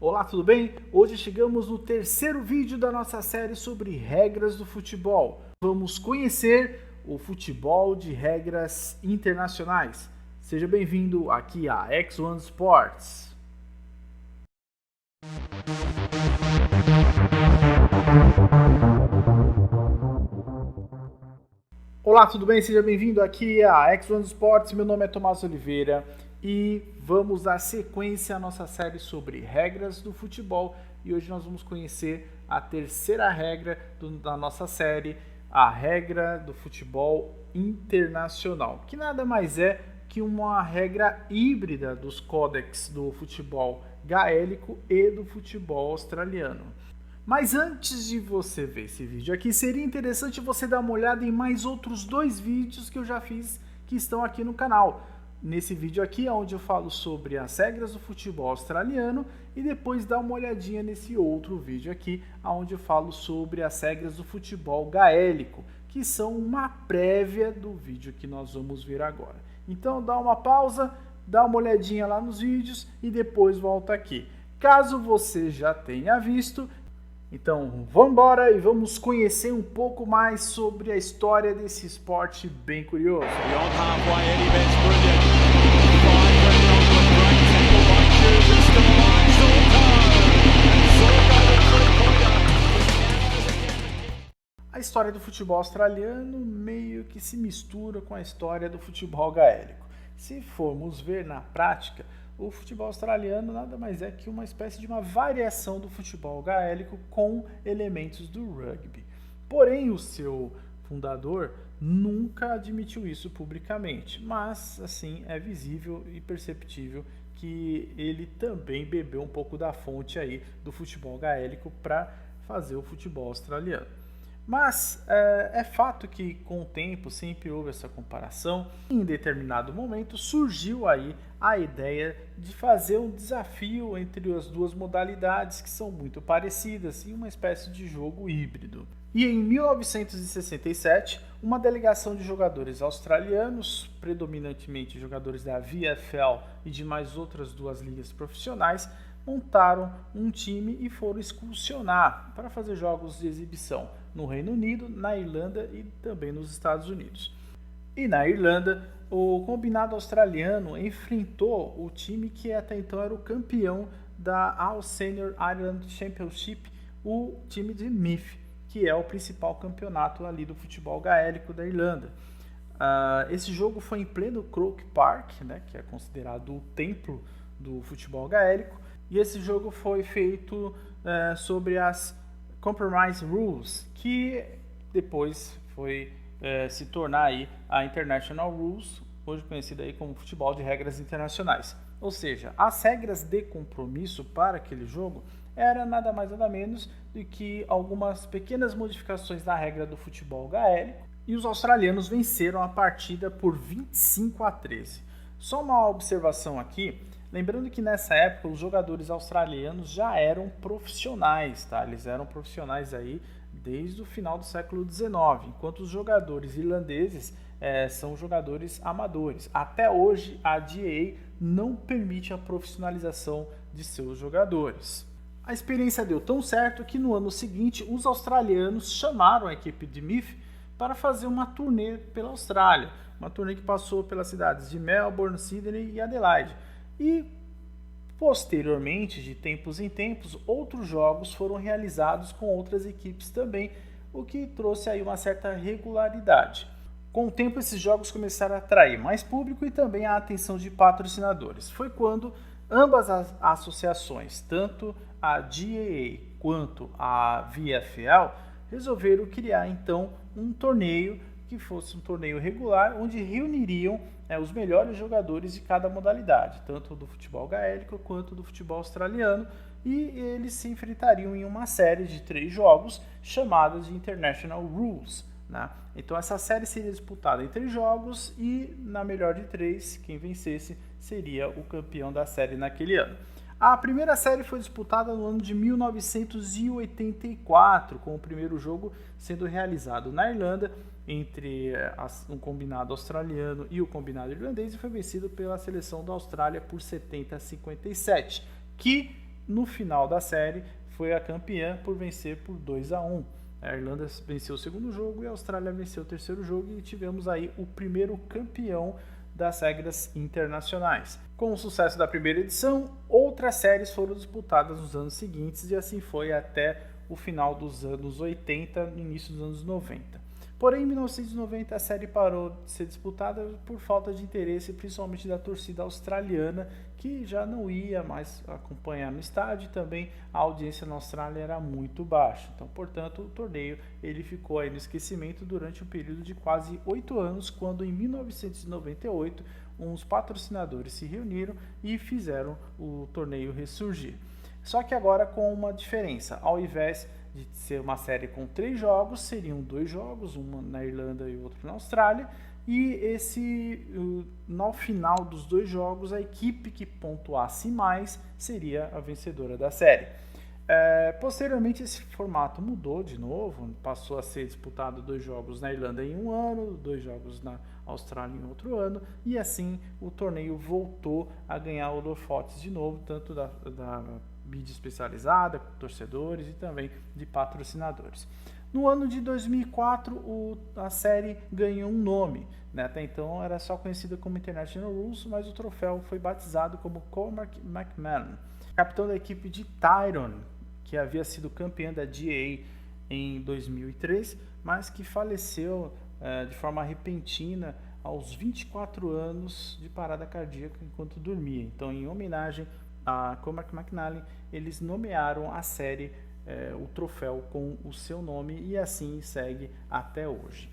Olá, tudo bem? Hoje chegamos no terceiro vídeo da nossa série sobre regras do futebol. Vamos conhecer o futebol de regras internacionais. Seja bem-vindo aqui a X1 Sports. Olá, tudo bem? Seja bem-vindo aqui a X1 Sports. Meu nome é Tomás Oliveira e vamos dar sequência à nossa série sobre regras do futebol. E hoje nós vamos conhecer a terceira regra da nossa série, a regra do futebol internacional, que nada mais é que uma regra híbrida dos códex do futebol gaélico e do futebol australiano. Mas antes de você ver esse vídeo aqui, seria interessante você dar uma olhada em mais outros dois vídeos que eu já fiz que estão aqui no canal. Nesse vídeo aqui, onde eu falo sobre as regras do futebol australiano, e depois dá uma olhadinha nesse outro vídeo aqui, onde eu falo sobre as regras do futebol gaélico, que são uma prévia do vídeo que nós vamos ver agora. Então dá uma pausa, dá uma olhadinha lá nos vídeos e depois volta aqui. Caso você já tenha visto, então vamos embora e vamos conhecer um pouco mais sobre a história desse esporte bem curioso. A história do futebol australiano meio que se mistura com a história do futebol gaélico. Se formos ver na prática, o futebol australiano nada mais é que uma espécie de uma variação do futebol gaélico com elementos do rugby. Porém, o seu fundador nunca admitiu isso publicamente, mas assim é visível e perceptível que ele também bebeu um pouco da fonte aí do futebol gaélico para fazer o futebol australiano. Mas é fato que com o tempo sempre houve essa comparação. Em determinado momento surgiu aí a ideia de fazer um desafio entre as duas modalidades que são muito parecidas em uma espécie de jogo híbrido. E em 1967, uma delegação de jogadores australianos, predominantemente jogadores da VFL e de mais outras duas ligas profissionais, montaram um time e foram excursionar para fazer jogos de exibição no Reino Unido, na Irlanda e também nos Estados Unidos. E na Irlanda, o combinado australiano enfrentou o time que até então era o campeão da All Senior Ireland Championship, o time de Meath, que é o principal campeonato ali do futebol gaélico da Irlanda. Esse jogo foi em pleno Croke Park, né, que é considerado o templo do futebol gaélico, e esse jogo foi feito sobre as Compromise Rules, que depois foi se tornar aí a International Rules, hoje conhecida aí como futebol de regras internacionais. Ou seja, as regras de compromisso para aquele jogo era nada mais nada menos do que algumas pequenas modificações na regra do futebol gaélico, e os australianos venceram a partida por 25-13. Só uma observação aqui, lembrando que nessa época os jogadores australianos já eram profissionais, tá? Eles eram profissionais aí desde o final do século XIX, enquanto os jogadores irlandeses são jogadores amadores. Até hoje a GAA não permite a profissionalização de seus jogadores. A experiência deu tão certo que no ano seguinte os australianos chamaram a equipe de Meath para fazer uma turnê pela Austrália, uma turnê que passou pelas cidades de Melbourne, Sydney e Adelaide. E posteriormente, de tempos em tempos, outros jogos foram realizados com outras equipes também, o que trouxe aí uma certa regularidade. Com o tempo, esses jogos começaram a atrair mais público e também a atenção de patrocinadores. Foi quando ambas as associações, tanto a GAA quanto a VFL, resolveram criar então um torneio que fosse um torneio regular, onde reuniriam os melhores jogadores de cada modalidade, tanto do futebol gaélico quanto do futebol australiano, e eles se enfrentariam em uma série de 3 jogos chamadas de International Rules, né? Então essa série seria disputada em 3 jogos e na melhor de 3, quem vencesse seria o campeão da série naquele ano. A primeira série foi disputada no ano de 1984, com o primeiro jogo sendo realizado na Irlanda entre um combinado australiano e o combinado irlandês, e foi vencido pela seleção da Austrália por 70-57, que no final da série foi a campeã por vencer por 2-1. A Irlanda venceu o segundo jogo e a Austrália venceu o terceiro jogo e tivemos aí o primeiro campeão das regras internacionais. Com o sucesso da primeira edição, outras séries foram disputadas nos anos seguintes e assim foi até o final dos anos 80 e início dos anos 90. Porém, em 1990 a série parou de ser disputada por falta de interesse, principalmente da torcida australiana, que já não ia mais acompanhar no estádio, e também a audiência na Austrália era muito baixa. Então, portanto, o torneio ele ficou aí no esquecimento durante um período de quase 8 anos, quando em 1998 uns patrocinadores se reuniram e fizeram o torneio ressurgir. Só que agora com uma diferença, ao invés de ser uma série com 3 jogos, seriam 2 jogos, um na Irlanda e outro na Austrália, e no final dos 2 jogos, a equipe que pontuasse mais seria a vencedora da série. Posteriormente, esse formato mudou de novo, passou a ser disputado 2 jogos na Irlanda em um ano, 2 jogos na Austrália em outro ano, e assim o torneio voltou a ganhar holofotes de novo, tanto da mídia especializada, torcedores e também de patrocinadores. No ano de 2004, a série ganhou um nome, né? Até então era só conhecida como International Rules, mas o troféu foi batizado como Cormac McMahon, capitão da equipe de Tyrone, que havia sido campeã da GA em 2003, mas que faleceu de forma repentina aos 24 anos de parada cardíaca enquanto dormia. Então, em homenagem a Cormac McNally, eles nomearam a série, o troféu com o seu nome, e assim segue até hoje.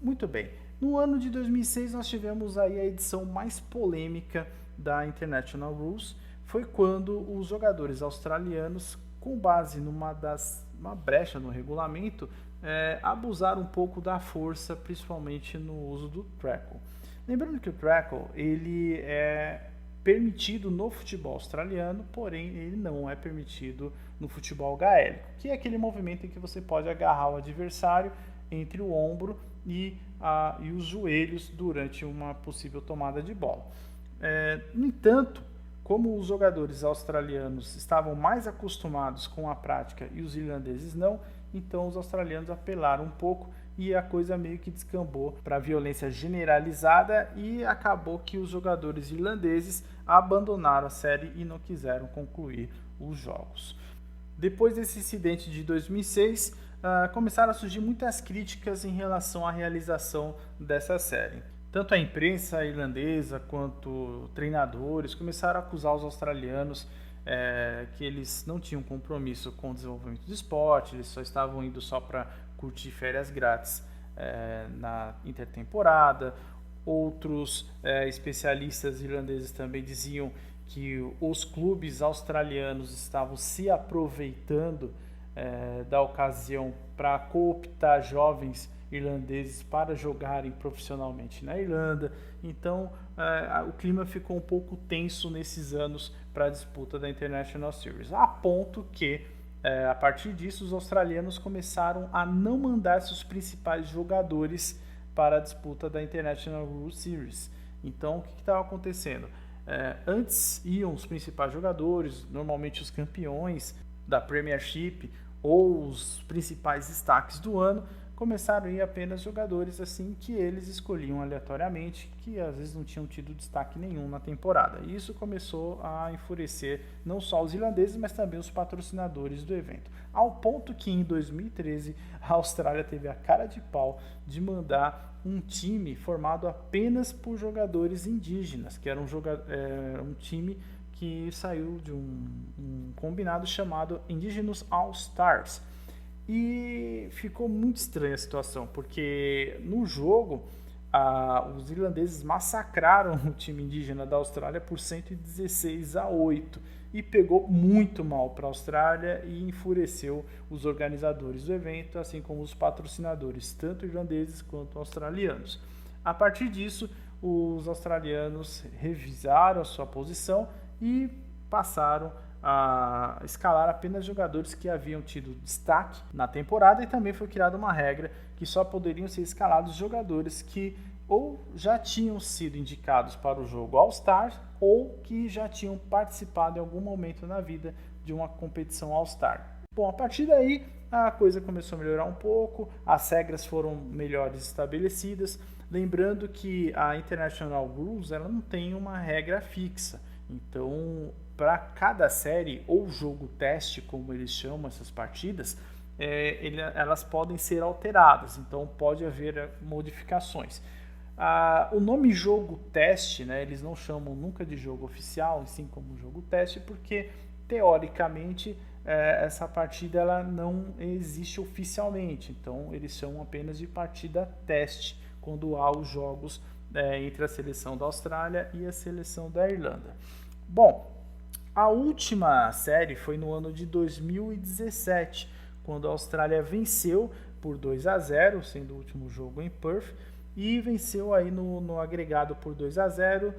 Muito bem, no ano de 2006 nós tivemos aí a edição mais polêmica da International Rules, foi quando os jogadores australianos, com base numa brecha no regulamento, abusaram um pouco da força, principalmente no uso do tackle. Lembrando que o tackle ele é permitido no futebol australiano, porém ele não é permitido no futebol gaélico, que é aquele movimento em que você pode agarrar o adversário entre o ombro e os joelhos durante uma possível tomada de bola. No entanto, como os jogadores australianos estavam mais acostumados com a prática e os irlandeses não, então os australianos apelaram um pouco e a coisa meio que descambou para violência generalizada e acabou que os jogadores irlandeses abandonaram a série e não quiseram concluir os jogos. Depois desse incidente de 2006, começaram a surgir muitas críticas em relação à realização dessa série. Tanto a imprensa irlandesa quanto treinadores começaram a acusar os australianos que eles não tinham compromisso com o desenvolvimento do esporte, eles só estavam indo só para curtir férias grátis na intertemporada. Outros especialistas irlandeses também diziam que os clubes australianos estavam se aproveitando da ocasião para cooptar jovens irlandeses para jogarem profissionalmente na Irlanda. Então o clima ficou um pouco tenso nesses anos para a disputa da International Series, a ponto que a partir disso os australianos começaram a não mandar seus principais jogadores para a disputa da International World Series. Então o que estava acontecendo? Antes iam os principais jogadores, normalmente os campeões da Premiership ou os principais destaques do ano. Começaram a ir apenas jogadores assim que eles escolhiam aleatoriamente, que às vezes não tinham tido destaque nenhum na temporada. E isso começou a enfurecer não só os irlandeses, mas também os patrocinadores do evento. Ao ponto que em 2013 a Austrália teve a cara de pau de mandar um time formado apenas por jogadores indígenas, que era um time que saiu de um combinado chamado Indigenous All Stars. E ficou muito estranha a situação, porque no jogo os irlandeses massacraram o time indígena da Austrália por 116-8 e pegou muito mal para a Austrália e enfureceu os organizadores do evento, assim como os patrocinadores, tanto irlandeses quanto australianos. A partir disso, os australianos revisaram a sua posição e passaram a escalar apenas jogadores que haviam tido destaque na temporada, e também foi criada uma regra que só poderiam ser escalados jogadores que ou já tinham sido indicados para o jogo All-Star ou que já tinham participado em algum momento na vida de uma competição All-Star. Bom, a partir daí a coisa começou a melhorar um pouco, as regras foram melhores estabelecidas, lembrando que a International Rules ela não tem uma regra fixa, então para cada série ou jogo teste, como eles chamam essas partidas, elas podem ser alteradas, então pode haver modificações. O nome jogo teste, né, eles não chamam nunca de jogo oficial, assim como jogo teste, porque teoricamente essa partida ela não existe oficialmente, então eles chamam apenas de partida teste quando há os jogos entre a seleção da Austrália e a seleção da Irlanda. Bom, a última série foi no ano de 2017, quando a Austrália venceu por 2-0, sendo o último jogo em Perth, e venceu aí no agregado por 2-0,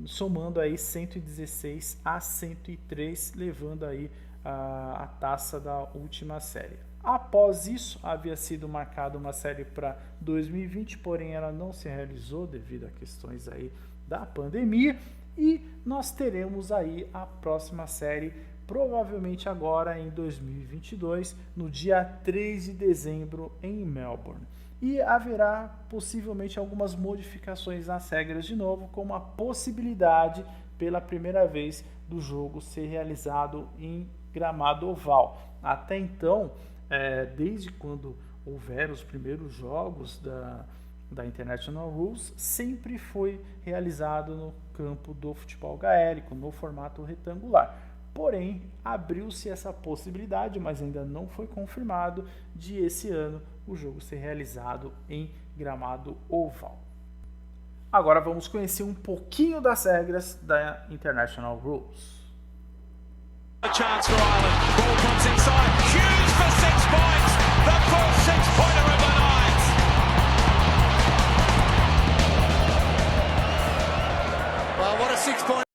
somando aí 116-103, levando aí a taça da última série. Após isso, havia sido marcada uma série para 2020, porém ela não se realizou devido a questões aí da pandemia, e nós teremos aí a próxima série provavelmente agora em 2022, no dia 3 de dezembro em Melbourne. E haverá possivelmente algumas modificações nas regras de novo, como a possibilidade pela primeira vez do jogo ser realizado em gramado oval. Até então, desde quando houveram os primeiros jogos da International Rules, sempre foi realizado no campo do futebol gaélico, no formato retangular. Porém, abriu-se essa possibilidade, mas ainda não foi confirmado, de esse ano o jogo ser realizado em gramado oval. Agora vamos conhecer um pouquinho das regras da International Rules. A chance for Ireland. Ball comes inside. Hughes for 6 points. The first 6-pointer of the night. Well, what a 6-point.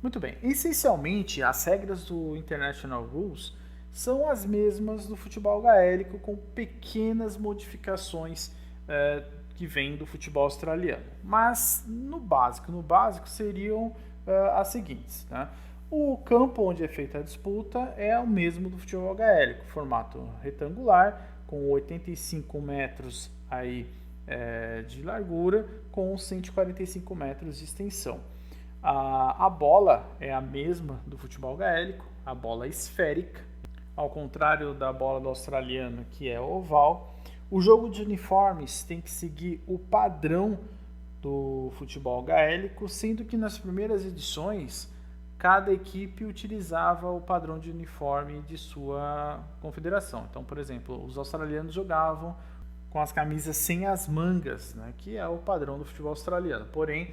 Muito bem. Essencialmente, as regras do International Rules são as mesmas do futebol gaélico, com pequenas modificações que vêm do futebol australiano. Mas no básico seriam as seguintes, né? O campo onde é feita a disputa é o mesmo do futebol gaélico, formato retangular, com 85 metros aí, de largura, com 145 metros de extensão. A bola é a mesma do futebol gaélico, a bola esférica, ao contrário da bola do australiano, que é oval. O jogo de uniformes tem que seguir o padrão do futebol gaélico, sendo que nas primeiras edições cada equipe utilizava o padrão de uniforme de sua confederação. Então, por exemplo, os australianos jogavam com as camisas sem as mangas, né, que é o padrão do futebol australiano. Porém,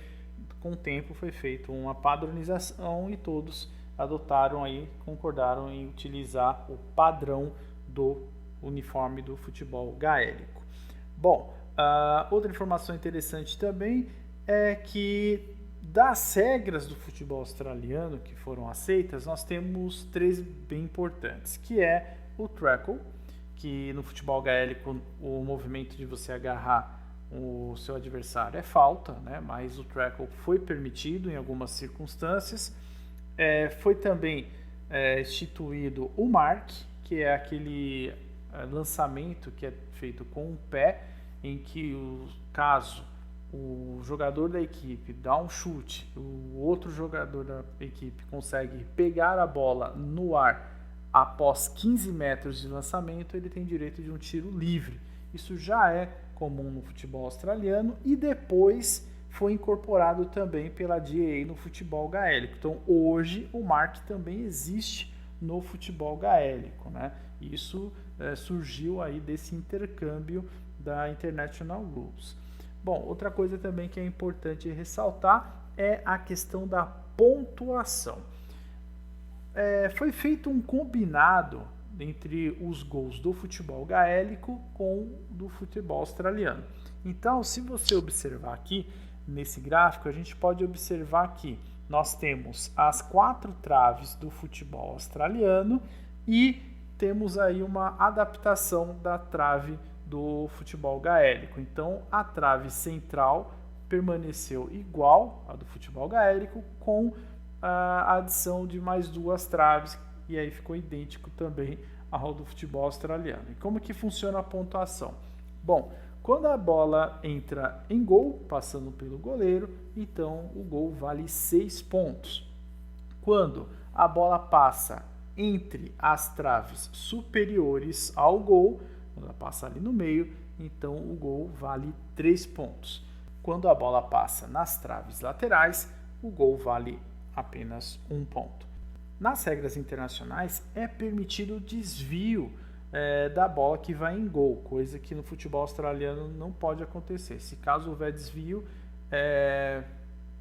com o tempo foi feita uma padronização e todos adotaram aí, concordaram em utilizar o padrão do uniforme do futebol gaélico. Bom, outra informação interessante também é que das regras do futebol australiano que foram aceitas, nós temos 3 bem importantes, que é o tackle, que no futebol gaélico o movimento de você agarrar o seu adversário é falta, né? Mas o tackle foi permitido em algumas circunstâncias. Foi também instituído o mark, que é aquele lançamento que é feito com o pé, em que caso o jogador da equipe dá um chute, o outro jogador da equipe consegue pegar a bola no ar após 15 metros de lançamento, ele tem direito de um tiro livre. Isso já é comum no futebol australiano e depois foi incorporado também pela GAA no futebol gaélico. Então hoje o mark também existe no futebol gaélico, né? Isso surgiu aí desse intercâmbio da International Rules. Bom, outra coisa também que é importante ressaltar é a questão da pontuação. Foi feito um combinado entre os gols do futebol gaélico com do futebol australiano. Então, se você observar aqui nesse gráfico, a gente pode observar que nós temos as 4 traves do futebol australiano e temos aí uma adaptação da trave do futebol gaélico. Então, a trave central permaneceu igual à do futebol gaélico, com a adição de mais 2 traves e aí ficou idêntico também ao do futebol australiano. E como que funciona a pontuação? Bom, quando a bola entra em gol, passando pelo goleiro, então o gol vale 6 pontos. Quando a bola passa entre as traves superiores ao gol, quando ela passa ali no meio, então o gol vale 3 pontos. Quando a bola passa nas traves laterais, o gol vale apenas 1 ponto. Nas regras internacionais, é permitido o desvio da bola que vai em gol, coisa que no futebol australiano não pode acontecer. Se caso houver desvio,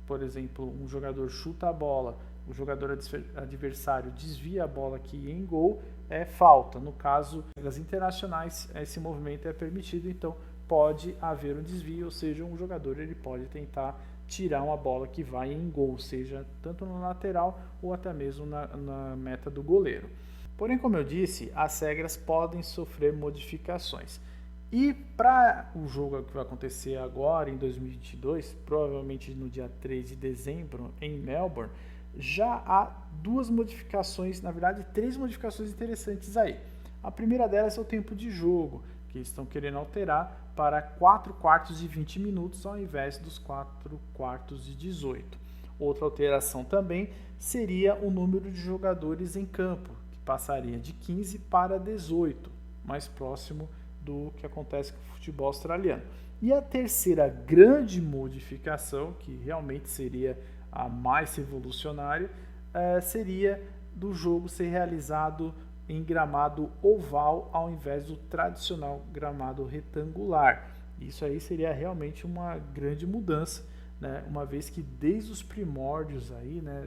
por exemplo, um jogador chuta a bola, o jogador adversário desvia a bola que ia em gol, é falta. No caso das internacionais, esse movimento é permitido, então pode haver um desvio, ou seja, um jogador ele pode tentar tirar uma bola que vai em gol, seja tanto no lateral ou até mesmo na meta do goleiro. Porém, como eu disse, as regras podem sofrer modificações. E para o jogo que vai acontecer agora, em 2022, provavelmente no dia 3 de dezembro, em Melbourne, já há 2 modificações, na verdade 3 modificações interessantes aí. A primeira delas é o tempo de jogo, que estão querendo alterar para 4 quartos de 20 minutos ao invés dos 4 quartos de 18. Outra alteração também seria o número de jogadores em campo, que passaria de 15 para 18, mais próximo do que acontece com o futebol australiano. E a terceira grande modificação, que realmente seria a mais revolucionária, seria do jogo ser realizado em gramado oval ao invés do tradicional gramado retangular. Isso aí seria realmente uma grande mudança, né? Uma vez que desde os primórdios aí, né,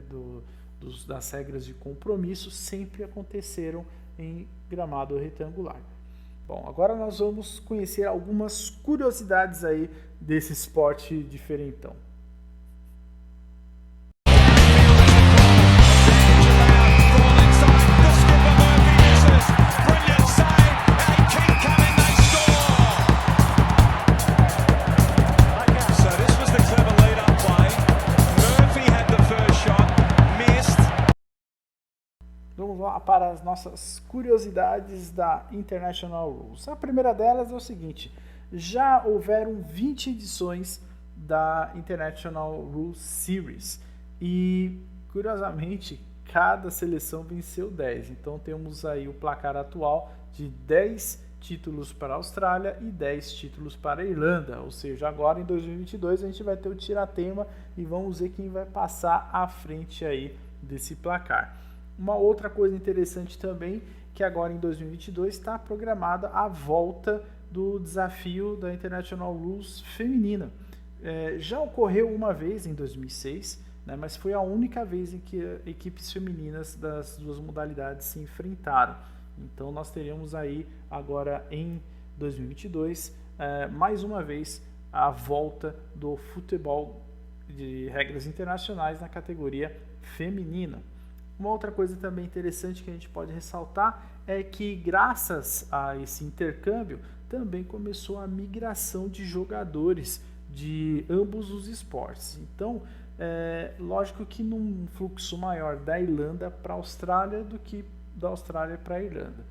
das regras de compromisso sempre aconteceram em gramado retangular. Bom, agora nós vamos conhecer algumas curiosidades aí desse esporte diferentão. Vamos lá para as nossas curiosidades da International Rules. A primeira delas é o seguinte: já houveram 20 edições da International Rules Series e, curiosamente, cada seleção venceu 10. Então temos aí o placar atual de 10 títulos para a Austrália e 10 títulos para a Irlanda. Ou seja, agora em 2022 a gente vai ter o tiratema e vamos ver quem vai passar à frente aí desse placar. Uma outra coisa interessante também, que agora em 2022 está programada a volta do desafio da International Rules feminina. Já ocorreu uma vez em 2006, né, mas foi a única vez em que equipes femininas das duas modalidades se enfrentaram. Então nós teremos aí agora em 2022 mais uma vez a volta do futebol de regras internacionais na categoria feminina. Uma outra coisa também interessante que a gente pode ressaltar é que, graças a esse intercâmbio, também começou a migração de jogadores de ambos os esportes. Então, lógico que num fluxo maior da Irlanda para a Austrália do que da Austrália para a Irlanda,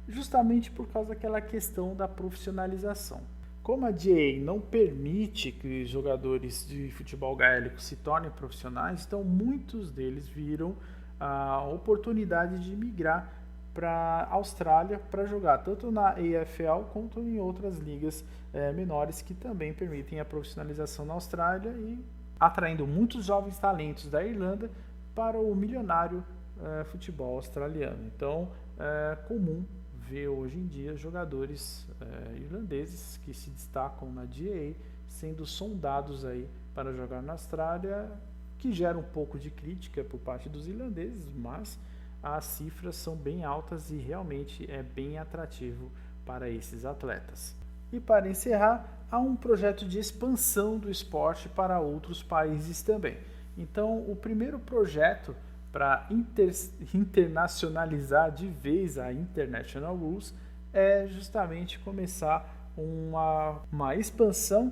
justamente por causa daquela questão da profissionalização. Como a GA não permite que jogadores de futebol gaélico se tornem profissionais, então muitos deles viram a oportunidade de migrar para a Austrália para jogar tanto na AFL quanto em outras ligas menores que também permitem a profissionalização na Austrália e atraindo muitos jovens talentos da Irlanda para o milionário futebol australiano. Então é comum ver hoje em dia jogadores irlandeses que se destacam na GA sendo sondados aí para jogar na Austrália, que gera um pouco de crítica por parte dos irlandeses, mas as cifras são bem altas e realmente é bem atrativo para esses atletas. E para encerrar, há um projeto de expansão do esporte para outros países também. Então, o primeiro projeto para internacionalizar de vez a International Rules é justamente começar uma expansão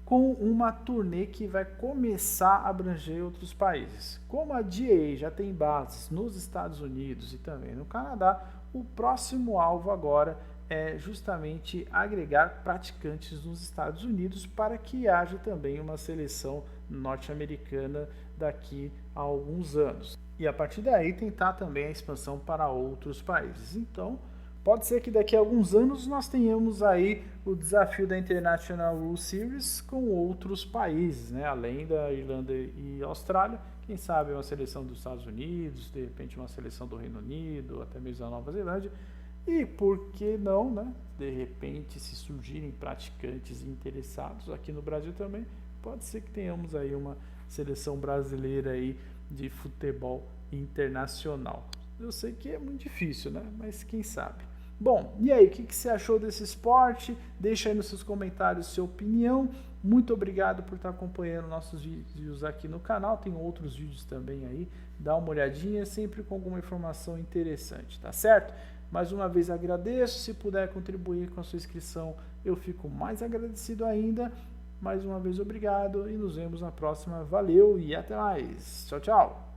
com uma turnê que vai começar a abranger outros países. Como a GAA já tem bases nos Estados Unidos e também no Canadá, o próximo alvo agora é justamente agregar praticantes nos Estados Unidos para que haja também uma seleção norte-americana daqui a alguns anos. E a partir daí tentar também a expansão para outros países. Então, pode ser que daqui a alguns anos nós tenhamos aí o desafio da International World Series com outros países, né? Além da Irlanda e Austrália, quem sabe uma seleção dos Estados Unidos, de repente uma seleção do Reino Unido, até mesmo da Nova Zelândia. E por que não, né? De repente, se surgirem praticantes interessados aqui no Brasil também, pode ser que tenhamos aí uma seleção brasileira aí de futebol internacional. Eu sei que é muito difícil, né? Mas quem sabe. Bom, e aí, o que você achou desse esporte? Deixa aí nos seus comentários sua opinião. Muito obrigado por estar acompanhando nossos vídeos aqui no canal. Tem outros vídeos também aí. Dá uma olhadinha, sempre com alguma informação interessante, tá certo? Mais uma vez agradeço. Se puder contribuir com a sua inscrição, eu fico mais agradecido ainda. Mais uma vez obrigado e nos vemos na próxima. Valeu e até mais. Tchau, tchau.